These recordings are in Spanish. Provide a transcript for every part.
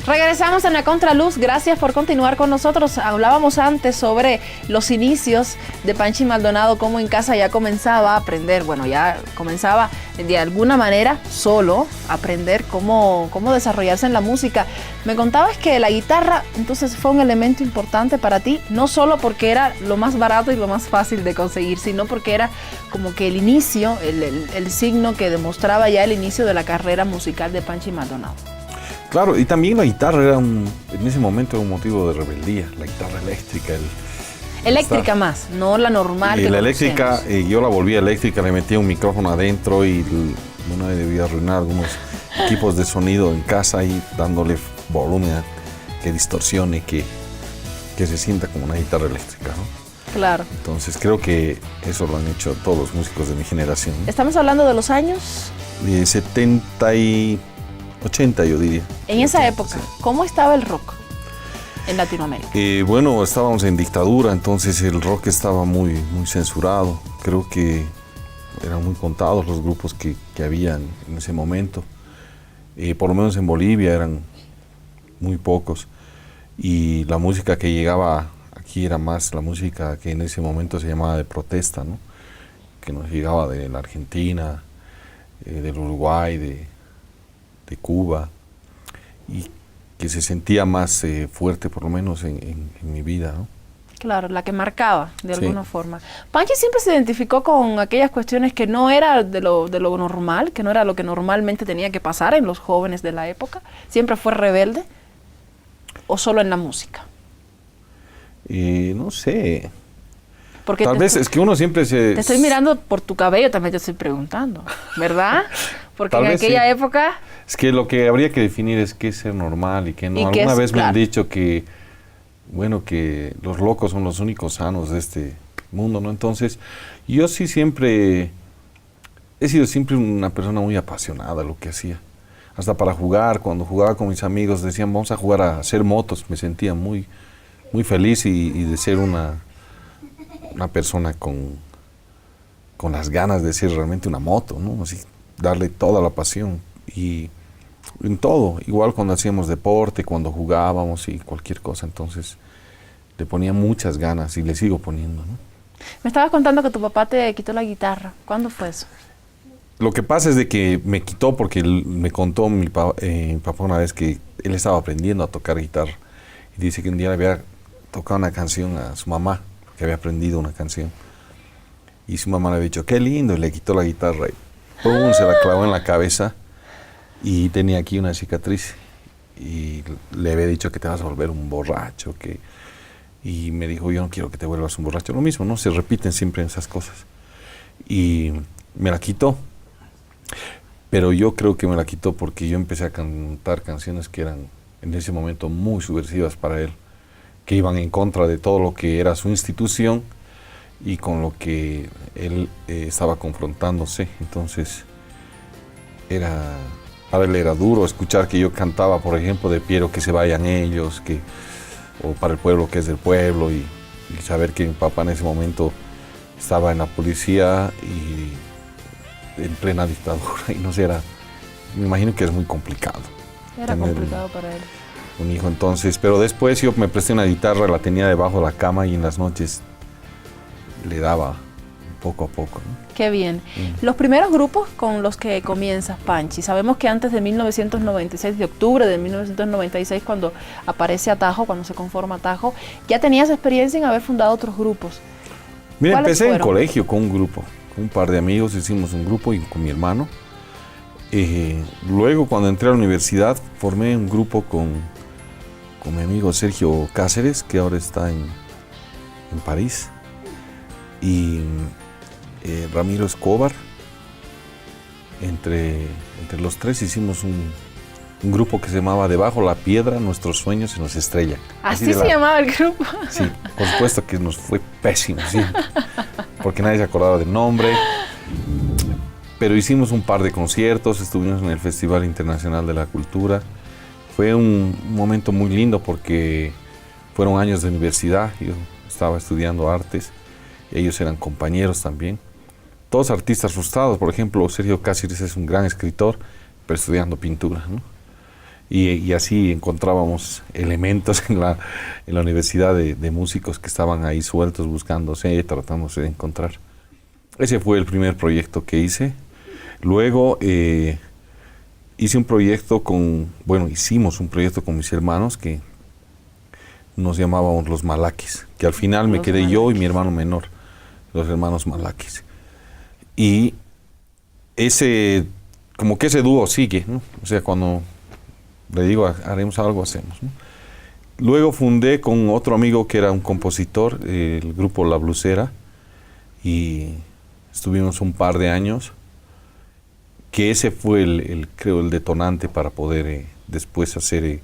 Regresamos en la Contraluz, gracias por continuar con nosotros. Hablábamos antes sobre los inicios de Panchi Maldonado, cómo en casa ya comenzaba a aprender, bueno, ya comenzaba de alguna manera solo a aprender cómo desarrollarse en la música. Me contabas que la guitarra entonces fue un elemento importante para ti, no solo porque era lo más barato y lo más fácil de conseguir, sino porque era como que el inicio, el signo que demostraba ya el inicio de la carrera musical de Panchi Maldonado. Claro, y también la guitarra era en ese momento era un motivo de rebeldía, la guitarra eléctrica. Eléctrica más, no la normal. Y la eléctrica, yo la volví eléctrica, le metía un micrófono adentro y no debía arruinar algunos equipos de sonido en casa y dándole volumen que distorsione, que se sienta como una guitarra eléctrica, ¿no? Claro. Entonces creo que eso lo han hecho todos los músicos de mi generación, ¿no? Estamos hablando de los años... De 70 y 80, yo diría. En esa época, ¿cómo estaba el rock en Latinoamérica? Bueno, estábamos en dictadura, entonces el rock estaba muy censurado. Creo que eran muy contados los grupos que habían en ese momento. Por lo menos en Bolivia eran muy pocos. Y la música que llegaba aquí era más la música que en ese momento se llamaba de protesta, ¿no? Que nos llegaba de la Argentina, del Uruguay, de Cuba, y que se sentía más fuerte, por lo menos en mi vida, ¿no? Claro, la que marcaba de alguna forma. Panchi siempre se identificó con aquellas cuestiones que no era de lo normal, que no era lo que normalmente tenía que pasar en los jóvenes de la época. ¿Siempre fue rebelde o solo en la música? No sé. Porque tal vez es que uno siempre Te estoy mirando por tu cabello, también te estoy preguntando, ¿verdad? Porque en aquella época... Es que lo que habría que definir es qué es ser normal y qué no. Alguna vez me han dicho que, bueno, que los locos son los únicos sanos de este mundo, ¿no? Entonces, yo sí siempre... He sido siempre una persona muy apasionada de lo que hacía. Hasta para jugar, cuando jugaba con mis amigos, decían, vamos a jugar a hacer motos. Me sentía muy feliz y de ser una persona con las ganas de ser realmente una moto, ¿no? Así, darle toda la pasión. Y en todo, igual cuando hacíamos deporte, cuando jugábamos y cualquier cosa, entonces le ponía muchas ganas y le sigo poniendo, ¿no? Me estabas contando que tu papá te quitó la guitarra. ¿Cuándo fue eso? Lo que pasa es de que me quitó porque me contó mi papá una vez que él estaba aprendiendo a tocar guitarra y dice que un día le había tocado una canción a su mamá, que había aprendido una canción, y su mamá le había dicho, qué lindo, y le quitó la guitarra y ¡pum!, se la clavó en la cabeza y tenía aquí una cicatriz y le había dicho que te vas a volver un borracho, y me dijo, yo no quiero que te vuelvas un borracho. Lo mismo, ¿no? Se repiten siempre esas cosas. Y me la quitó, pero yo creo que me la quitó porque yo empecé a cantar canciones que eran en ese momento muy subversivas para él, que iban en contra de todo lo que era su institución y con lo que él estaba confrontándose. Entonces, para él era duro escuchar que yo cantaba, por ejemplo, de Piero, que se vayan ellos, o para el pueblo que es del pueblo, y saber que mi papá en ese momento estaba en la policía y en plena dictadura, y no sé, me imagino que es muy complicado. Era complicado para él. Un hijo entonces, pero después yo me presté una guitarra, la tenía debajo de la cama y en las noches le daba poco a poco, ¿no? Qué bien. Los primeros grupos con los que comienzas, Panchi, sabemos que antes de 1996, de octubre de 1996, cuando aparece Atajo, cuando se conforma Atajo, ya tenías experiencia en haber fundado otros grupos. Mira, empecé en colegio con un grupo, con un par de amigos, hicimos un grupo y con mi hermano. Luego, cuando entré a la universidad, formé un grupo con mi amigo Sergio Cáceres, que ahora está en París, y Ramiro Escobar. Entre los tres hicimos un grupo que se llamaba Debajo la Piedra, Nuestros Sueños se nos estrellan. ¿Así se llamaba el grupo? Sí, por supuesto que nos fue pésimo, sí, porque nadie se acordaba del nombre. Pero hicimos un par de conciertos, estuvimos en el Festival Internacional de la Cultura. Fue un momento muy lindo porque fueron años de universidad. Yo estaba estudiando artes, ellos eran compañeros también. Todos artistas frustrados, por ejemplo, Sergio Cáceres es un gran escritor, pero estudiando pintura, ¿no? y así encontrábamos elementos en la universidad de músicos que estaban ahí sueltos, buscándose, tratándose de encontrar. Ese fue el primer proyecto que hice. Luego hice un proyecto hicimos un proyecto con mis hermanos que nos llamábamos Los Malaquis, que al final me quedé yo y mi hermano menor, los hermanos Malaquis. Y ese dúo sigue, ¿no? O sea, cuando le digo haremos algo, hacemos, ¿no? Luego fundé con otro amigo que era un compositor, el grupo La Blusera, y estuvimos un par de años, que ese fue creo el detonante para poder después hacer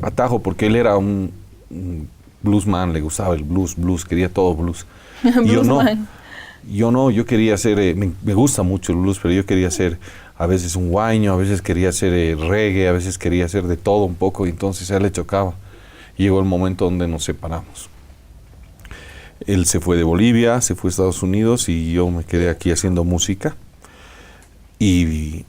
Atajo, porque él era un bluesman, le gustaba el blues, quería todo blues. Y yo quería hacer, me gusta mucho el blues, pero yo quería hacer a veces un guaño, a veces quería hacer reggae, a veces quería hacer de todo un poco, y entonces a él le chocaba. Y llegó el momento donde nos separamos. Él se fue de Bolivia, se fue a Estados Unidos y yo me quedé aquí haciendo música. Y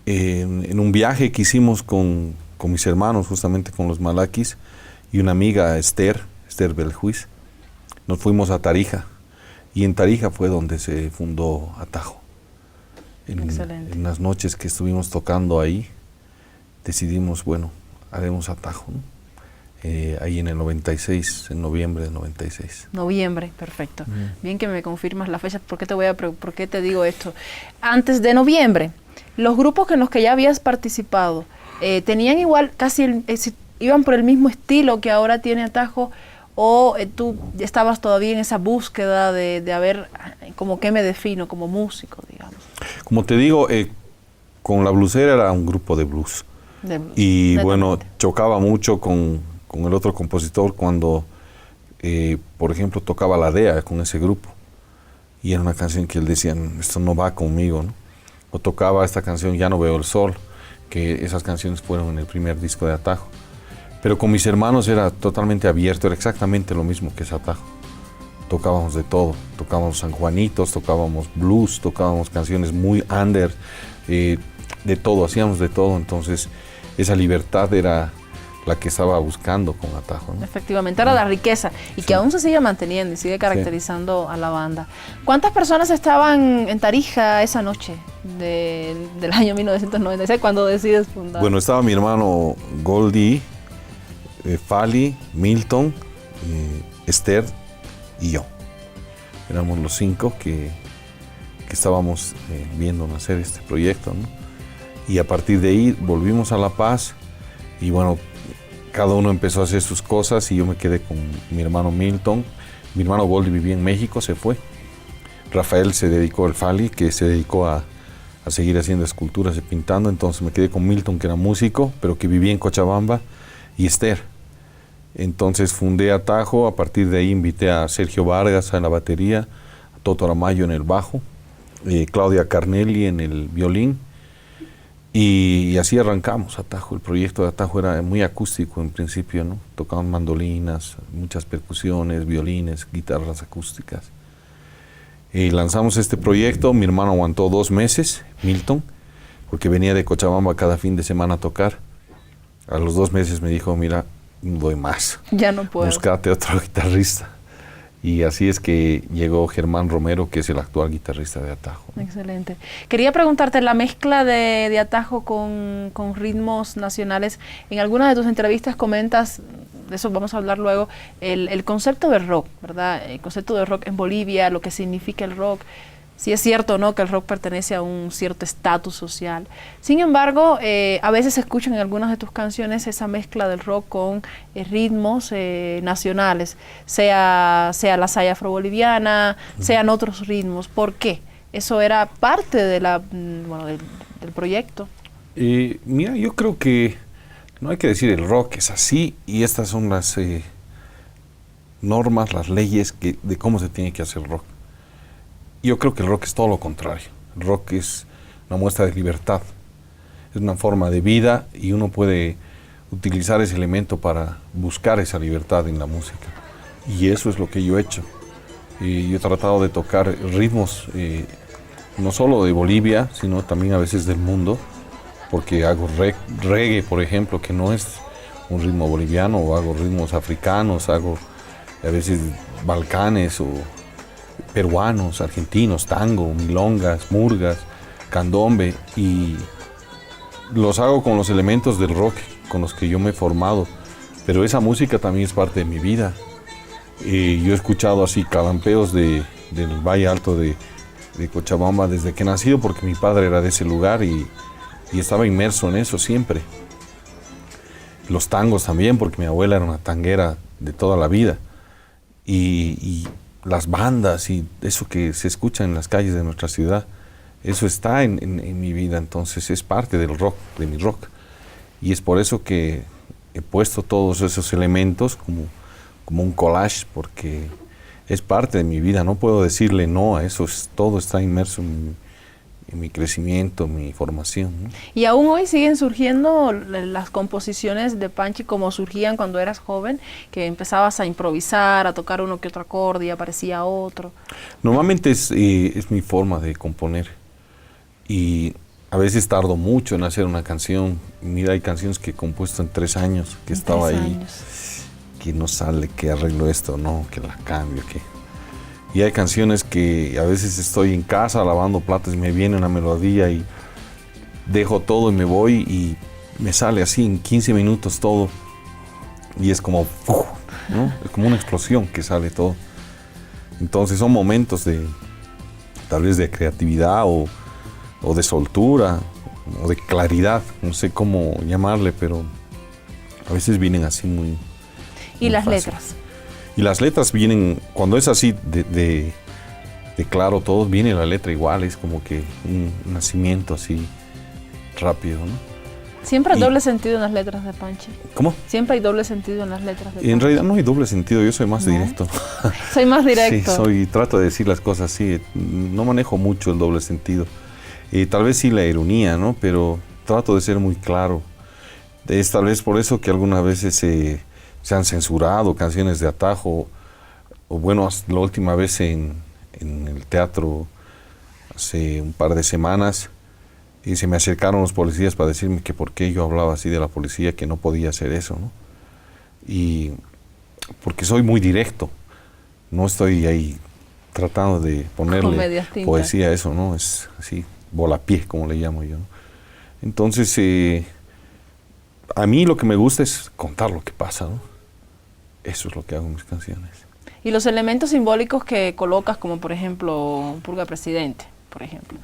en un viaje que hicimos con mis hermanos, justamente con los Malaquis, y una amiga, Esther Beljuiz, nos fuimos a Tarija. Y en Tarija fue donde se fundó Atajo. En las noches que estuvimos tocando ahí, decidimos, haremos Atajo, ¿no? Ahí en el 96, en noviembre del 96. Noviembre, perfecto. Bien que me confirmas la fecha. ¿Por qué te digo esto? Antes de noviembre, los grupos en los que ya habías participado, ¿tenían igual, iban por el mismo estilo que ahora tiene Atajo? ¿O tú estabas todavía en esa búsqueda de a ver, como qué me defino como músico, digamos? Como te digo, con La Blusera era un grupo de blues. Y chocaba mucho con el otro compositor cuando, por ejemplo, tocaba La Dea con ese grupo. Y era una canción que él decía, esto no va conmigo, ¿no? O tocaba esta canción, Ya no veo el sol, que esas canciones fueron en el primer disco de Atajo. Pero con mis hermanos era totalmente abierto, era exactamente lo mismo que ese Atajo. Tocábamos de todo, tocábamos San Juanitos, tocábamos blues, tocábamos canciones muy under, de todo, hacíamos de todo. Entonces esa libertad era la que estaba buscando con Atajo, ¿no? Efectivamente, era la riqueza y que aún se sigue manteniendo y sigue caracterizando a la banda. ¿Cuántas personas estaban en Tarija esa noche del año 1996 cuando decides fundar? Estaba mi hermano Goldie, Fali, Milton, Esther y yo. Éramos los 5 que estábamos viendo nacer este proyecto, ¿no? Y a partir de ahí volvimos a La Paz y cada uno empezó a hacer sus cosas y yo me quedé con mi hermano Milton. Mi hermano Goldie vivía en México, se fue. Rafael se dedicó al Fali, que se dedicó a seguir haciendo esculturas y pintando. Entonces me quedé con Milton, que era músico, pero que vivía en Cochabamba, y Esther. Entonces fundé Atajo. A partir de ahí invité a Sergio Vargas en la batería, a Toto Aramayo en el bajo, Claudia Carnelli en el violín. Y así arrancamos Atajo. El proyecto de Atajo era muy acústico en principio, ¿no? Tocaban mandolinas, muchas percusiones, violines, guitarras acústicas. Lanzamos este proyecto. Mi hermano aguantó 2 meses, Milton, porque venía de Cochabamba cada fin de semana a tocar. A los 2 meses me dijo, mira, no doy más. Ya no puedo. Búscate otro guitarrista. Y así es que llegó Germán Romero, que es el actual guitarrista de Atajo. Excelente. Quería preguntarte, la mezcla de Atajo con ritmos nacionales. En alguna de tus entrevistas comentas, de eso vamos a hablar luego, el concepto de rock, ¿verdad? El concepto de rock en Bolivia, lo que significa el rock. Sí es cierto, ¿no?, que el rock pertenece a un cierto estatus social. Sin embargo, a veces se escuchan en algunas de tus canciones esa mezcla del rock con ritmos nacionales, sea la saya afroboliviana, sean otros ritmos. ¿Por qué? Eso era parte de del proyecto. Mira, yo creo que no hay que decir el rock es así y estas son las normas, las leyes de cómo se tiene que hacer rock. Yo creo que el rock es todo lo contrario. El rock es una muestra de libertad, es una forma de vida y uno puede utilizar ese elemento para buscar esa libertad en la música. Y eso es lo que yo he hecho. Yo he tratado de tocar ritmos no solo de Bolivia, sino también a veces del mundo, porque hago reggae, por ejemplo, que no es un ritmo boliviano, o hago ritmos africanos, hago a veces balcanes o peruanos, argentinos, tango, milongas, murgas, candombe, y los hago con los elementos del rock con los que yo me he formado, pero esa música también es parte de mi vida. Yo he escuchado así calampeos del Valle Alto de Cochabamba desde que he nacido, porque mi padre era de ese lugar y estaba inmerso en eso siempre. Los tangos también, porque mi abuela era una tanguera de toda la vida. Y las bandas y eso que se escucha en las calles de nuestra ciudad, eso está en mi vida, entonces es parte del rock, de mi rock. Y es por eso que he puesto todos esos elementos como un collage, porque es parte de mi vida, no puedo decirle no a eso, todo está inmerso en mi crecimiento, mi formación, ¿no? Y aún hoy siguen surgiendo las composiciones de Panchi como surgían cuando eras joven, que empezabas a improvisar, a tocar uno que otro acorde y aparecía otro. Normalmente es mi forma de componer, y a veces tardo mucho en hacer una canción. Mira, hay canciones que he compuesto en 3 años, que estaba ahí, que no sale, que arreglo esto, no, que la cambio, que... Y hay canciones que a veces estoy en casa lavando platos y me viene una melodía y dejo todo y me voy y me sale así en 15 minutos todo. Y es como, ¿no? Es como una explosión que sale todo. Entonces son momentos tal vez de creatividad o de soltura o de claridad, no sé cómo llamarle, pero a veces vienen así muy... ¿Y las fácil. letras? Y las letras vienen, cuando es así de claro todo, viene la letra igual, es como que un nacimiento así rápido, ¿no? Siempre hay doble sentido en las letras de Panchi. ¿Cómo? Siempre hay doble sentido en las letras de Panchi. En realidad no hay doble sentido, yo soy más directo. Soy más directo. Sí, trato de decir las cosas así, no manejo mucho el doble sentido. Tal vez sí la ironía, ¿no? Pero trato de ser muy claro. Es tal vez por eso que algunas veces se han censurado canciones de atajo, o bueno, la última vez en el teatro, hace un par de semanas, y se me acercaron los policías para decirme que por qué yo hablaba así de la policía, que no podía hacer eso, ¿no? Y porque soy muy directo, no estoy ahí tratando de ponerle poesía a eso, ¿no? Es así, volapié, como le llamo yo, ¿no? Entonces, a mí lo que me gusta es contar lo que pasa, ¿no? Eso es lo que hago en mis canciones. Y los elementos simbólicos que colocas, como por ejemplo, Pulga Presidente, por ejemplo,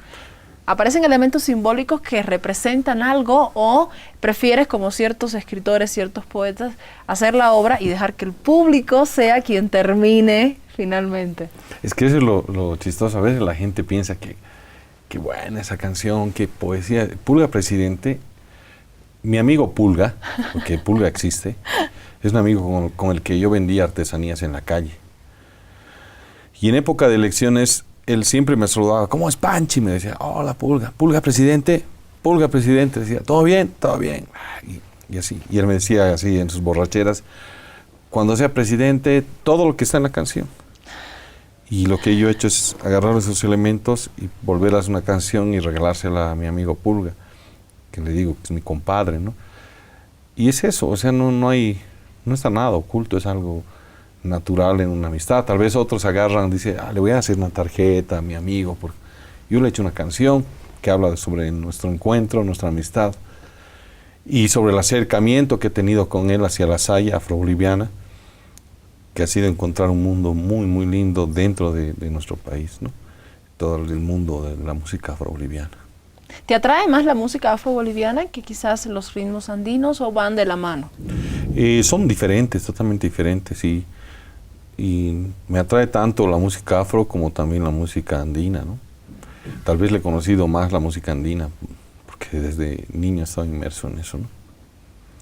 ¿aparecen elementos simbólicos que representan algo o prefieres, como ciertos escritores, ciertos poetas, hacer la obra y dejar que el público sea quien termine finalmente? Es que eso es lo chistoso. A veces la gente piensa que buena esa canción, que poesía. Pulga Presidente, mi amigo Pulga, porque Pulga existe, es un amigo con el que yo vendía artesanías en la calle. Y en época de elecciones, él siempre me saludaba, ¿cómo es Panchi? Me decía, hola Pulga, Pulga Presidente, decía, ¿todo bien? Todo bien. Y así. Y él me decía así en sus borracheras, cuando sea presidente, todo lo que está en la canción. Y lo que yo he hecho es agarrar esos elementos y volverlas una canción y regalársela a mi amigo Pulga, que le digo que es mi compadre, ¿no? Y es eso, o sea, no está nada oculto, es algo natural en una amistad. Tal vez otros agarran, dicen, le voy a hacer una tarjeta a mi amigo. Yo le he hecho una canción que habla sobre nuestro encuentro, nuestra amistad, y sobre el acercamiento que he tenido con él hacia la saya afro-boliviana, que ha sido encontrar un mundo muy, muy lindo dentro de nuestro país, ¿no? Todo el mundo de la música afro-boliviana. ¿Te atrae más la música afro-boliviana que quizás los ritmos andinos o van de la mano? Son diferentes, totalmente diferentes, y me atrae tanto la música afro como también la música andina, ¿no? Tal vez le he conocido más la música andina, porque desde niño he estado inmerso en eso, ¿no?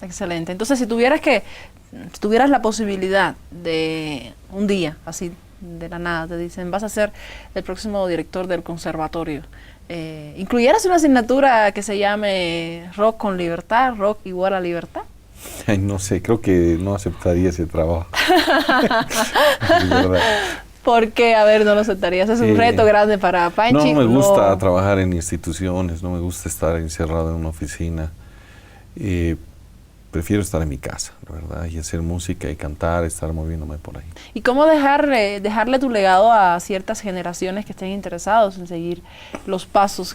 Excelente. Entonces, si tuvieras la posibilidad de un día, así de la nada, te dicen, vas a ser el próximo director del conservatorio, ¿incluyeras una asignatura que se llame Rock con Libertad, Rock igual a Libertad? Ay, no sé, creo que no aceptaría ese trabajo. De verdad. ¿Por qué? A ver, no lo aceptarías. Es un reto grande para Panchi. No me gusta trabajar en instituciones, no me gusta estar encerrado en una oficina. Prefiero estar en mi casa, la verdad, y hacer música y cantar, estar moviéndome por ahí. ¿Y cómo dejarle tu legado a ciertas generaciones que estén interesados en seguir los pasos?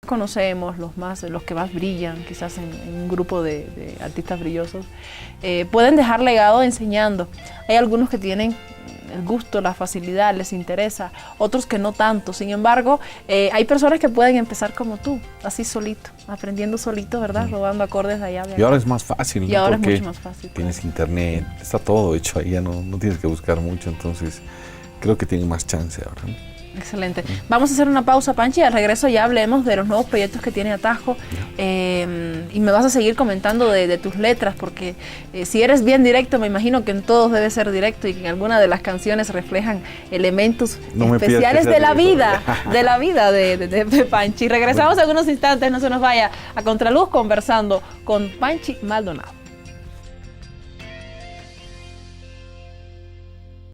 Conocemos los que más brillan, quizás en un grupo de artistas brillosos, pueden dejar legado enseñando. Hay algunos que tienen el gusto, la facilidad, les interesa, otros que no tanto. Sin embargo, hay personas que pueden empezar como tú, así solito, aprendiendo solito, ¿verdad? Robando acordes de allá. Y ahora es más fácil, ¿no? Y ahora porque es mucho más fácil. tienes internet, está todo hecho ahí, ya no tienes que buscar mucho, entonces creo que tiene más chance ahora, ¿no? Excelente. Vamos a hacer una pausa, Panchi, y al regreso ya hablemos de los nuevos proyectos que tiene Atajo, y me vas a seguir comentando de tus letras, porque si eres bien directo, me imagino que en todos debe ser directo y que en algunas de las canciones reflejan elementos especiales de la vida, de Panchi. Regresamos en unos instantes, no se nos vaya, a Contraluz conversando con Panchi Maldonado.